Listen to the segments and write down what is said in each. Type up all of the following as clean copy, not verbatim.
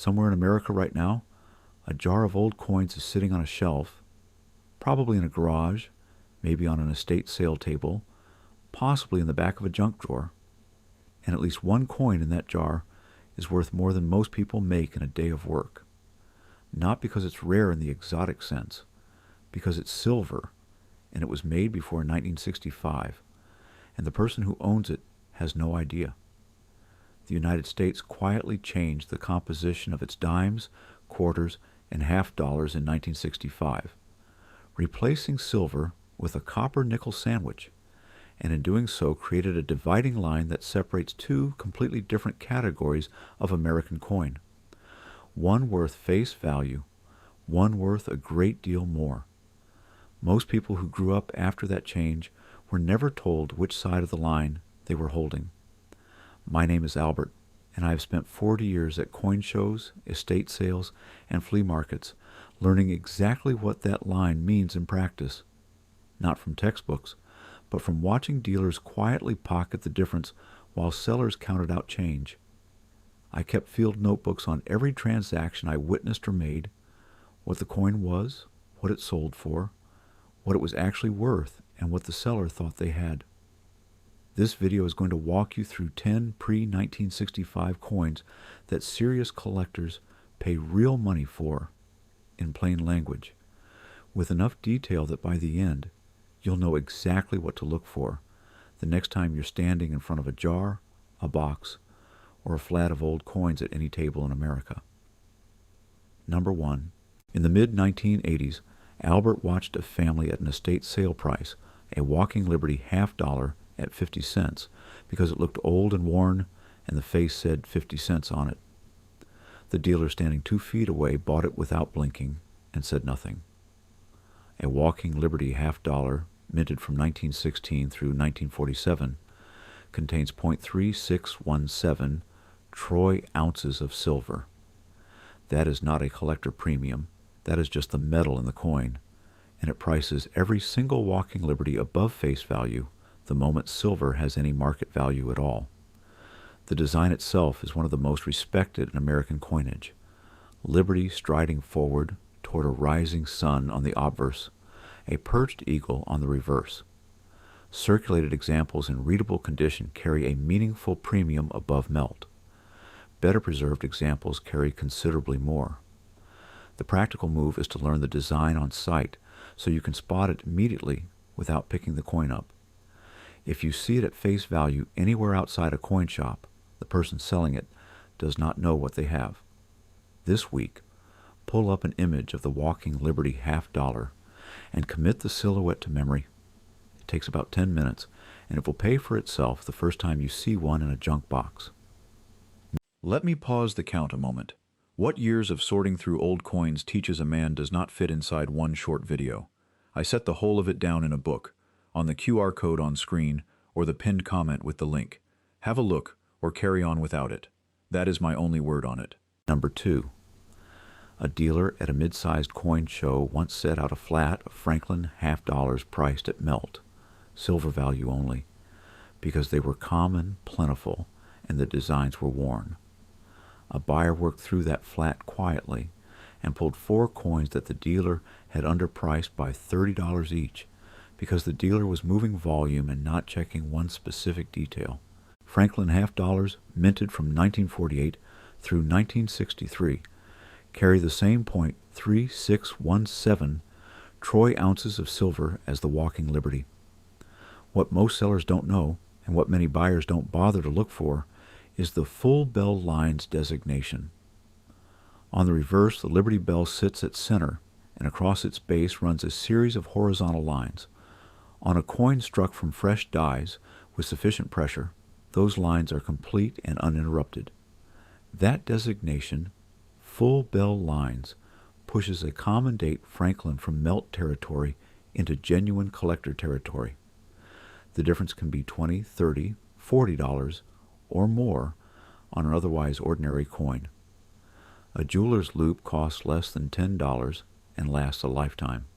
Somewhere in America right now, a jar of old coins is sitting on a shelf, probably in a garage, maybe on an estate sale table, possibly in the back of a junk drawer. And at least one coin in that jar is worth more than most people make in a day of work. Not because it's rare in the exotic sense, because it's silver, and it was made before 1965, and the person who owns it has no idea. The United States quietly changed the composition of its dimes, quarters, and half dollars in 1965, replacing silver with a copper-nickel sandwich, and in doing so created a dividing line that separates two completely different categories of American coin. One worth face value, one worth a great deal more. Most people who grew up after that change were never told which side of the line they were holding. My name is Albert, and I have spent 40 years at coin shows, estate sales, and flea markets, learning exactly what that line means in practice. Not from textbooks, but from watching dealers quietly pocket the difference while sellers counted out change. I kept field notebooks on every transaction I witnessed or made, what the coin was, what it sold for, what it was actually worth, and what the seller thought they had. This video is going to walk you through 10 pre-1965 coins that serious collectors pay real money for, in plain language, with enough detail that by the end, you'll know exactly what to look for the next time you're standing in front of a jar, a box, or a flat of old coins at any table in America. Number 1. In the mid-1980s, Albert watched a family at an estate sale price, a Walking Liberty half dollar at 50 cents, because it looked old and worn and the face said 50 cents on it. The dealer standing 2 feet away bought it without blinking and said nothing. A Walking Liberty half dollar, minted from 1916 through 1947, contains .3617 troy ounces of silver. That is not a collector premium, that is just the metal in the coin, and it prices every single Walking Liberty above face value the moment silver has any market value at all. The design itself is one of the most respected in American coinage. Liberty striding forward toward a rising sun on the obverse, a perched eagle on the reverse. Circulated examples in readable condition carry a meaningful premium above melt. Better preserved examples carry considerably more. The practical move is to learn the design on sight so you can spot it immediately without picking the coin up. If you see it at face value anywhere outside a coin shop, the person selling it does not know what they have. This week, pull up an image of the Walking Liberty half dollar and commit the silhouette to memory. It takes about 10 minutes, and it will pay for itself the first time you see one in a junk box. Let me pause the count a moment. What years of sorting through old coins teaches a man does not fit inside one short video. I set the whole of it down in a book, on the QR code on screen, or the pinned comment with the link. Have a look, or carry on without it. That is my only word on it. Number 2. A dealer at a mid-sized coin show once set out a flat of Franklin half dollars priced at melt, silver value only, because they were common, plentiful, and the designs were worn. A buyer worked through that flat quietly and pulled 4 coins that the dealer had underpriced by $30 each, because the dealer was moving volume and not checking one specific detail. Franklin half dollars, minted from 1948 through 1963, carry the same .3617 troy ounces of silver as the Walking Liberty. What most sellers don't know, and what many buyers don't bother to look for, is the full bell line's designation. On the reverse, the Liberty Bell sits at center, and across its base runs a series of horizontal lines. On a coin struck from fresh dies with sufficient pressure, those lines are complete and uninterrupted. That designation, full bell lines, pushes a common date Franklin from melt territory into genuine collector territory. The difference can be $20, $30, $40, or more on an otherwise ordinary coin. A jeweler's loupe costs less than $10 and lasts a lifetime.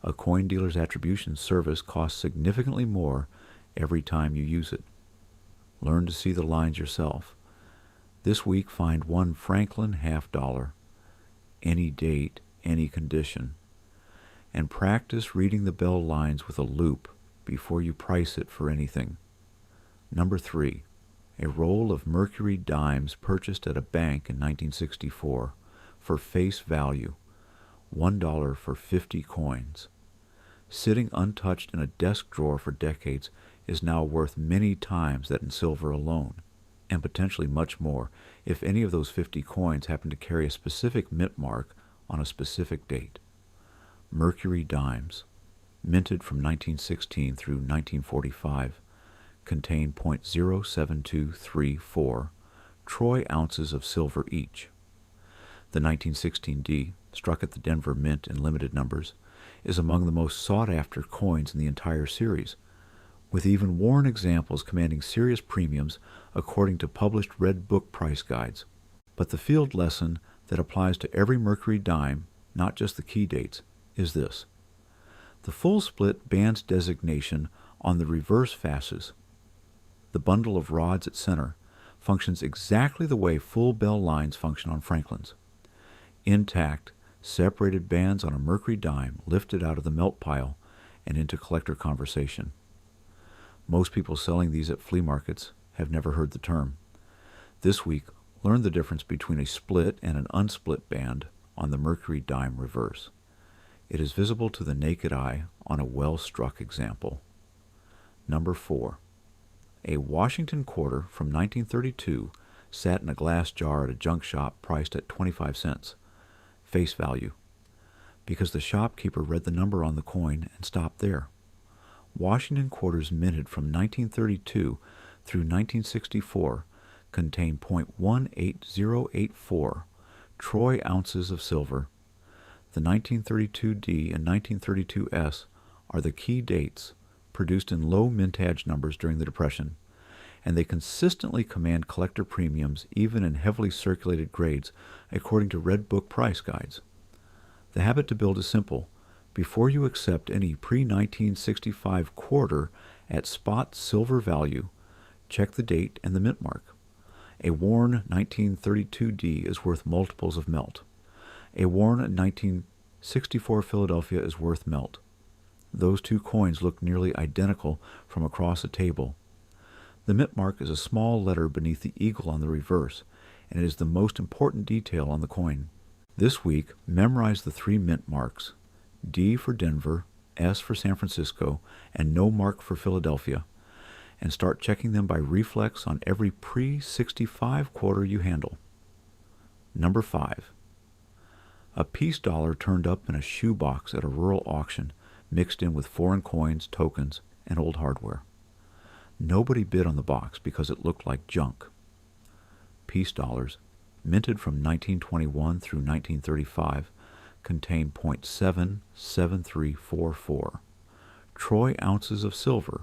A coin dealer's attribution service costs significantly more every time you use it. Learn to see the lines yourself. This week, find one Franklin $half, any date, any condition, and practice reading the bell lines with a loupe before you price it for anything. Number 3, a roll of Mercury dimes purchased at a bank in 1964 for face value, $1 for 50 coins. Sitting untouched in a desk drawer for decades is now worth many times that in silver alone, and potentially much more if any of those 50 coins happen to carry a specific mint mark on a specific date. Mercury dimes, minted from 1916 through 1945, contain .07234 troy ounces of silver each. The 1916 D, struck at the Denver Mint in limited numbers, is among the most sought-after coins in the entire series, with even worn examples commanding serious premiums according to published Red Book price guides. But the field lesson that applies to every Mercury dime, not just the key dates, is this. The full split band's designation on the reverse fasces, the bundle of rods at center, functions exactly the way full bell lines function on Franklin's. Intact, separated bands on a Mercury dime lifted out of the melt pile and into collector conversation. Most people selling these at flea markets have never heard the term. This week, learn the difference between a split and an unsplit band on the Mercury dime reverse. It is visible to the naked eye on a well-struck example. Number 4. A Washington quarter from 1932 sat in a glass jar at a junk shop priced at 25 cents. Face value, because the shopkeeper read the number on the coin and stopped there. Washington quarters minted from 1932 through 1964 contain .18084 troy ounces of silver. The 1932 D and 1932 S are the key dates, produced in low mintage numbers during the Depression, and they consistently command collector premiums even in heavily circulated grades according to Red Book price guides. The habit to build is simple. Before you accept any pre-1965 quarter at spot silver value, check the date and the mint mark. A worn 1932 D is worth multiples of melt. A worn 1964 Philadelphia is worth melt. Those two coins look nearly identical from across a table. The mint mark is a small letter beneath the eagle on the reverse, and it is the most important detail on the coin. This week, memorize the 3 mint marks, D for Denver, S for San Francisco, and no mark for Philadelphia, and start checking them by reflex on every pre-65 quarter you handle. Number 5. A peace dollar turned up in a shoebox at a rural auction, mixed in with foreign coins, tokens, and old hardware. Nobody bid on the box because it looked like junk. Peace dollars, minted from 1921 through 1935, contain .77344 troy ounces of silver,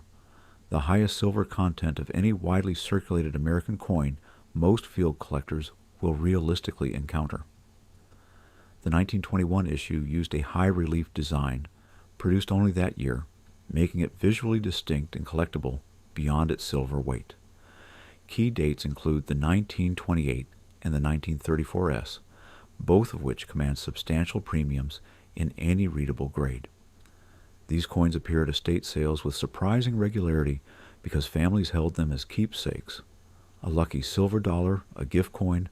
the highest silver content of any widely circulated American coin most field collectors will realistically encounter. The 1921 issue used a high-relief design, produced only that year, making it visually distinct and collectible beyond its silver weight. Key dates include the 1928 and the 1934 S, both of which command substantial premiums in any readable grade. These coins appear at estate sales with surprising regularity because families held them as keepsakes, a lucky silver dollar, a gift coin,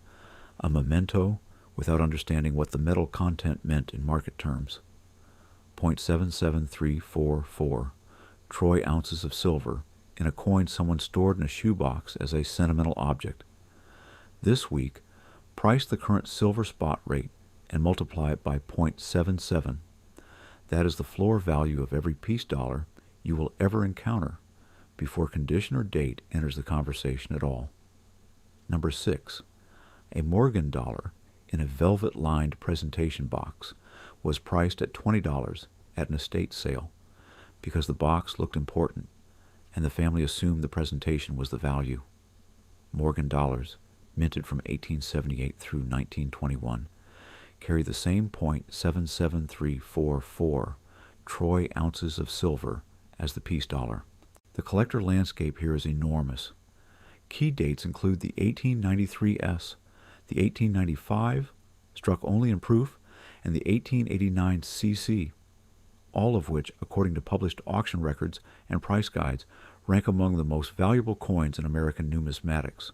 a memento, without understanding what the metal content meant in market terms. .77344 troy ounces of silver in a coin someone stored in a shoebox as a sentimental object. This week, price the current silver spot rate and multiply it by .77. That is the floor value of every peace dollar you will ever encounter before condition or date enters the conversation at all. Number 6. A Morgan dollar in a velvet-lined presentation box was priced at $20 at an estate sale because the box looked important and the family assumed the presentation was the value. Morgan dollars, minted from 1878 through 1921, carry the same .77344 troy ounces of silver as the peace dollar. The collector landscape here is enormous. Key dates include the 1893S, the 1895, struck only in proof, and the 1889 CC, all of which, according to published auction records and price guides, rank among the most valuable coins in American numismatics.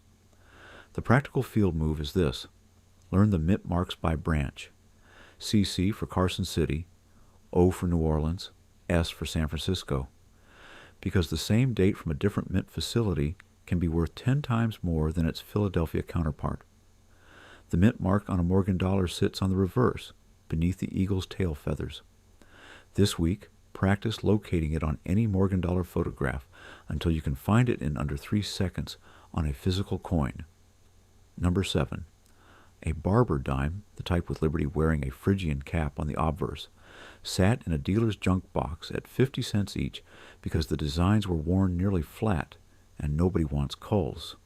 The practical field move is this: learn the mint marks by branch. CC for Carson City, O for New Orleans, S for San Francisco. Because the same date from a different mint facility can be worth 10 times more than its Philadelphia counterpart. The mint mark on a Morgan dollar sits on the reverse, beneath the eagle's tail feathers. This week, practice locating it on any Morgan dollar photograph until you can find it in under 3 seconds on a physical coin. Number 7. A barber dime, the type with Liberty wearing a Phrygian cap on the obverse, sat in a dealer's junk box at 50 cents each because the designs were worn nearly flat and nobody wants culls.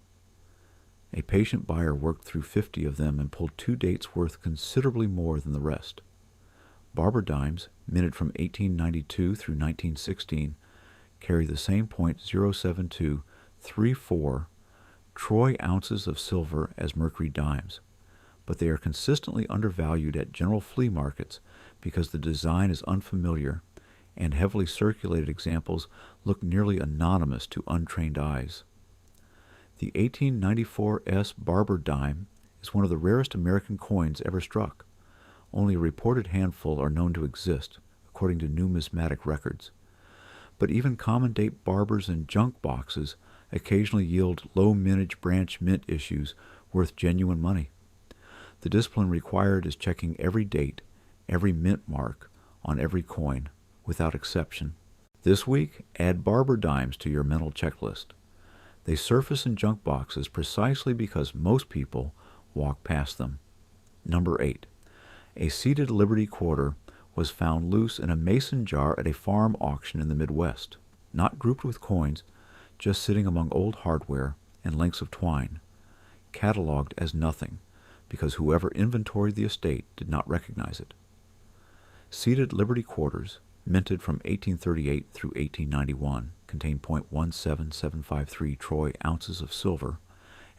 A patient buyer worked through 50 of them and pulled 2 dates worth considerably more than the rest. Barber dimes, minted from 1892 through 1916, carry the same .07234 troy ounces of silver as Mercury dimes, but they are consistently undervalued at general flea markets because the design is unfamiliar and heavily circulated examples look nearly anonymous to untrained eyes. The 1894 Barber dime is one of the rarest American coins ever struck. Only a reported handful are known to exist, according to numismatic records. But even common date barbers in junk boxes occasionally yield low mintage branch mint issues worth genuine money. The discipline required is checking every date, every mint mark on every coin, without exception. This week, add barber dimes to your mental checklist. They surface in junk boxes precisely because most people walk past them. Number 8. A seeded Liberty quarter was found loose in a mason jar at a farm auction in the Midwest, not grouped with coins, just sitting among old hardware and lengths of twine, cataloged as nothing, because whoever inventoried the estate did not recognize it. Seeded Liberty quarters, minted from 1838 through 1891, contain .17753 troy ounces of silver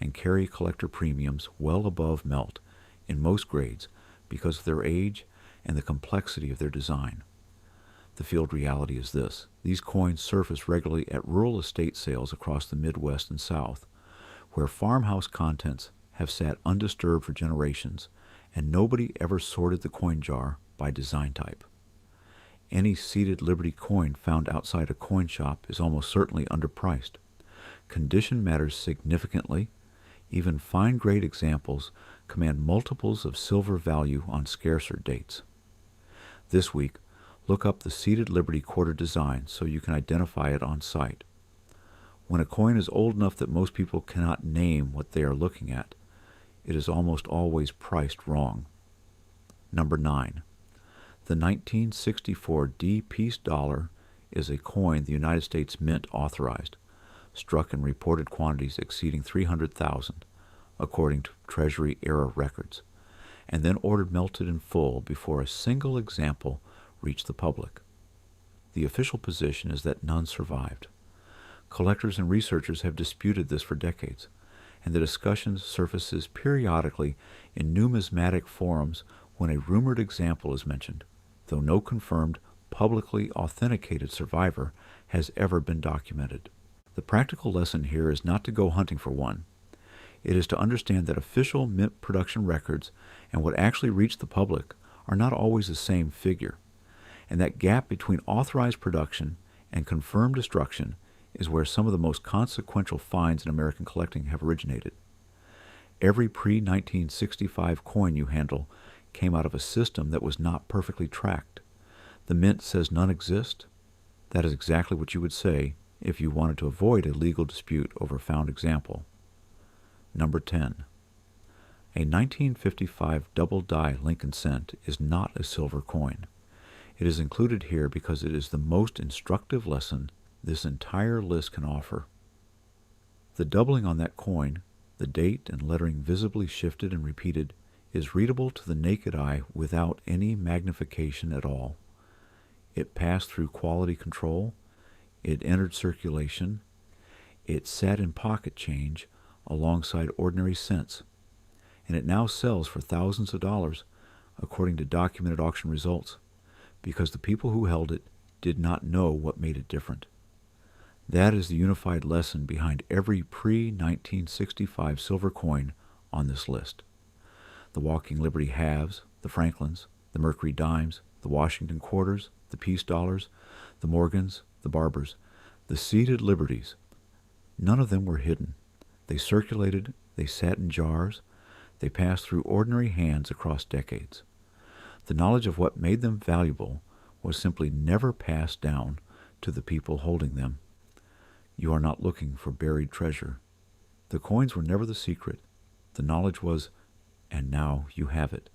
and carry collector premiums well above melt in most grades because of their age and the complexity of their design. The field reality is this: these coins surface regularly at rural estate sales across the Midwest and South, where farmhouse contents have sat undisturbed for generations, and nobody ever sorted the coin jar by design type. Any seeded Liberty coin found outside a coin shop is almost certainly underpriced. Condition matters significantly. Even fine-grade examples command multiples of silver value on scarcer dates. This week, look up the seeded Liberty quarter design so you can identify it on site. When a coin is old enough that most people cannot name what they are looking at, it is almost always priced wrong. Number 9. The 1964 D piece dollar is a coin the United States Mint authorized, struck in reported quantities exceeding 300,000, according to Treasury-era records, and then ordered melted in full before a single example reached the public. The official position is that none survived. Collectors and researchers have disputed this for decades, and the discussion surfaces periodically in numismatic forums when a rumored example is mentioned, though no confirmed, publicly authenticated survivor has ever been documented. The practical lesson here is not to go hunting for one. It is to understand that official mint production records and what actually reached the public are not always the same figure, and that gap between authorized production and confirmed destruction is where some of the most consequential finds in American collecting have originated. Every pre-1965 coin you handle came out of a system that was not perfectly tracked. The mint says none exist. That is exactly what you would say if you wanted to avoid a legal dispute over a found example. Number 10. A 1955 double-die Lincoln cent is not a silver coin. It is included here because it is the most instructive lesson this entire list can offer. The doubling on that coin, the date and lettering visibly shifted and repeated, is readable to the naked eye without any magnification at all. It passed through quality control, it entered circulation, it sat in pocket change alongside ordinary cents, and it now sells for thousands of dollars, according to documented auction results, because the people who held it did not know what made it different. That is the unified lesson behind every pre-1965 silver coin on this list. The Walking Liberty halves, the Franklins, the Mercury dimes, the Washington quarters, the Peace dollars, the Morgans, the Barbers, the seeded liberties. None of them were hidden. They circulated, they sat in jars, they passed through ordinary hands across decades. The knowledge of what made them valuable was simply never passed down to the people holding them. You are not looking for buried treasure. The coins were never the secret. The knowledge was, and now you have it.